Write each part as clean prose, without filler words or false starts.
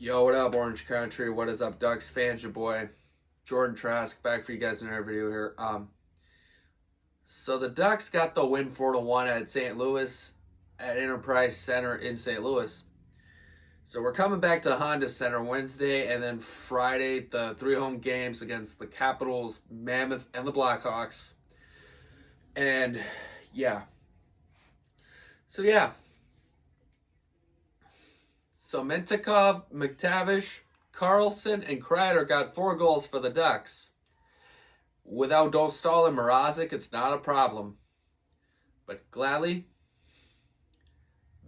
Yo, what up, Orange Country? What is up, Ducks fans? Your boy Jordan Trask back for you guys in another video here. So the Ducks got the win 4-1 at St. Louis at Enterprise Center in St. Louis. So we're coming back to Honda Center Wednesday, and then Friday the 3 home games against the Capitals, Mammoth, and the Blackhawks. And yeah, so Mintyukov, McTavish, Carlson, and Kreider got 4 goals for the Ducks. Without Dostal and Mrazek, it's not a problem. But gladly,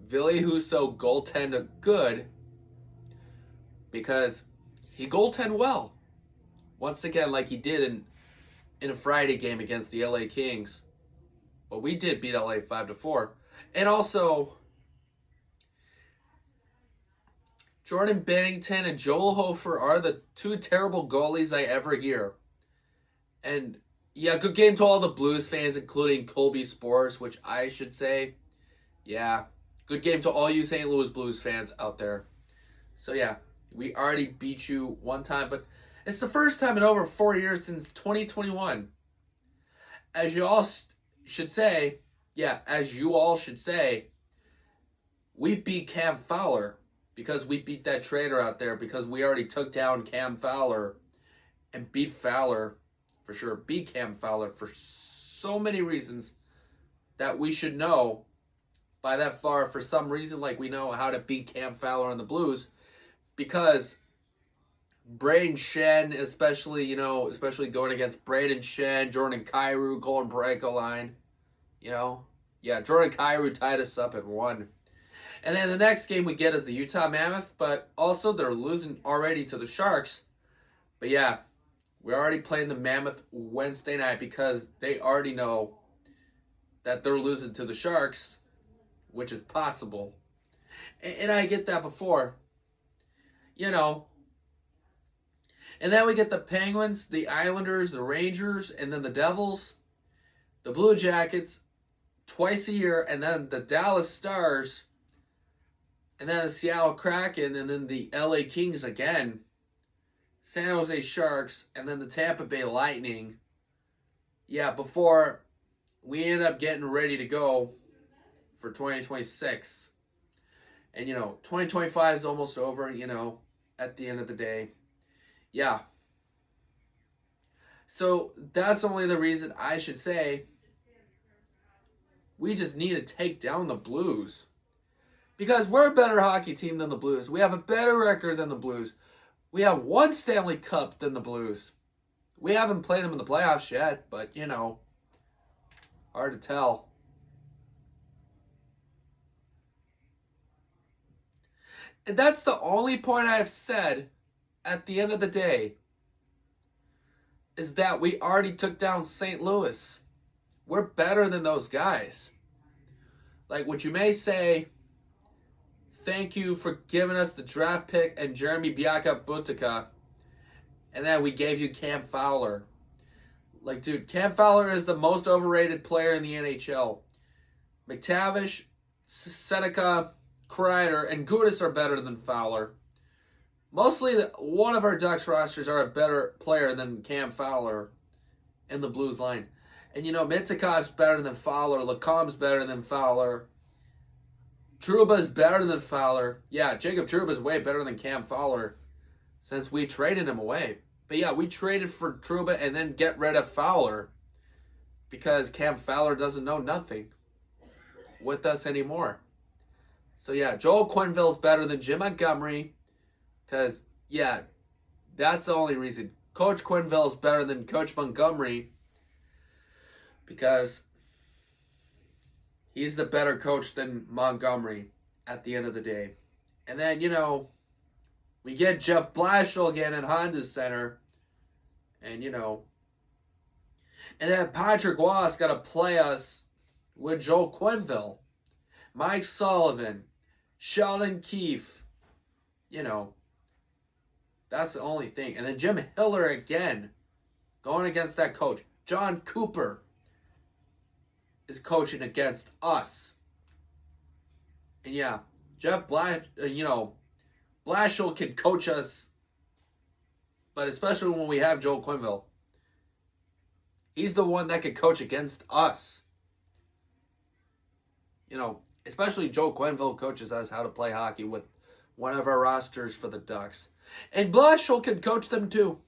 Ville Husso goaltended good because he goaltended well. Once again, like he did in a Friday game against the LA Kings. But we did beat LA 5-4. And also, Jordan Binnington and Joel Hofer are the 2 terrible goalies I ever hear. And yeah, good game to all the Blues fans, including Colby Spores, which I should say, yeah, good game to all you St. Louis Blues fans out there. So yeah, we already beat you one time, but it's the first time in over 4 years since 2021. As you all should say, we beat Cam Fowler. Because we beat that traitor out there, because we already took down Cam Fowler and beat Fowler, for sure, beat Cam Fowler for so many reasons that we should know by that far, for some reason, like we know how to beat Cam Fowler and the Blues, because Brayden Schenn, especially going against Brayden Schenn, Jordan Kyrou, Golden Breakout line, Jordan Kyrou tied us up at 1. And then the next game we get is the Utah Mammoth, but also they're losing already to the Sharks. But yeah, we're already playing the Mammoth Wednesday night because they already know that they're losing to the Sharks, which is possible. And I get that before, And then we get the Penguins, the Islanders, the Rangers, and then the Devils, the Blue Jackets twice a year, and then the Dallas Stars, and then the Seattle Kraken, and then the LA Kings again, San Jose Sharks, and then the Tampa Bay Lightning. Yeah, before we end up getting ready to go for 2026. And, 2025 is almost over, at the end of the day. Yeah. So that's only the reason I should say we just need to take down the Blues. Because we're a better hockey team than the Blues. We have a better record than the Blues. We have 1 Stanley Cup than the Blues. We haven't played them in the playoffs yet, but, hard to tell. And that's the only point I've said at the end of the day, is that we already took down St. Louis. We're better than those guys. Like what you may say, thank you for giving us the draft pick and Jeremy Biaka-Butika, and then we gave you Cam Fowler. Like, dude, Cam Fowler is the most overrated player in the NHL. McTavish, Seneca, Kreider, and Gudas are better than Fowler. Mostly, one of our Ducks rosters are a better player than Cam Fowler in the Blues line. And, Mintyukov's better than Fowler. Lacomb's better than Fowler. Trouba's better than Fowler. Yeah, Jacob Trouba's way better than Cam Fowler since we traded him away. But yeah, we traded for Trouba and then get rid of Fowler because Cam Fowler doesn't know nothing with us anymore. So yeah, Joel Quenneville's better than Jim Montgomery because, yeah, that's the only reason. Coach Quenneville's better than Coach Montgomery because he's the better coach than Montgomery at the end of the day. And then, we get Jeff Blashill again in Honda Center. And, and then Patrick Roy's got to play us with Joel Quenneville, Mike Sullivan, Sheldon Keefe. That's the only thing. And then Jim Hiller again, going against that coach. John Cooper is coaching against us. And yeah, Jeff Blash, Blashill can coach us, but especially when we have Joel Quenneville. He's the one that could coach against us. You know, especially Joel Quenneville coaches us how to play hockey with one of our rosters for the Ducks. And Blashill can coach them too.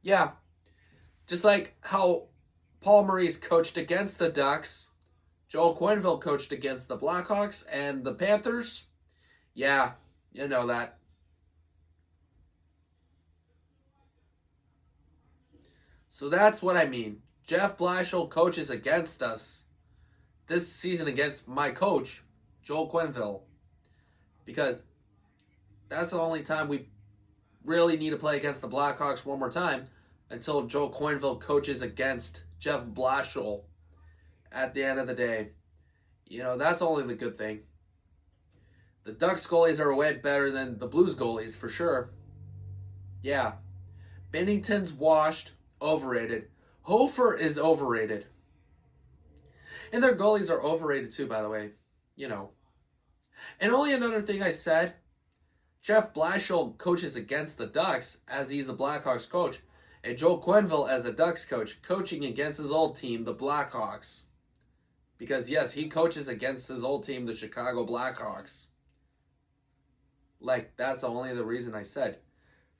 Yeah. Just like how Paul Maurice coached against the Ducks, Joel Quenneville coached against the Blackhawks and the Panthers. Yeah, you know that. So that's what I mean. Jeff Blashill coaches against us this season against my coach, Joel Quenneville. Because that's the only time we really need to play against the Blackhawks one more time until Joel Quenneville coaches against Jeff Blashill at the end of the day. You know, that's only the good thing. The Ducks goalies are way better than the Blues goalies for sure. Yeah. Bennington's washed, overrated. Hofer is overrated. And their goalies are overrated too, by the way. You know. And only another thing I said, Jeff Blashill coaches against the Ducks as he's the Blackhawks coach. And Joel Quenneville as a Ducks coach, coaching against his old team, the Blackhawks. Because yes, he coaches against his old team, the Chicago Blackhawks. Like, that's the only the reason I said.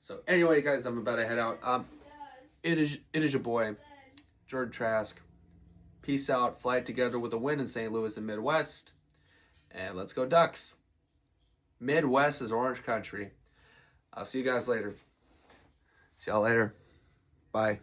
So anyway, guys, I'm about to head out. It is your boy, Jordan Trask. Peace out. Fly it together with a win in St. Louis and Midwest. And let's go Ducks. Midwest is Orange Country. I'll see you guys later. See y'all later. Bye.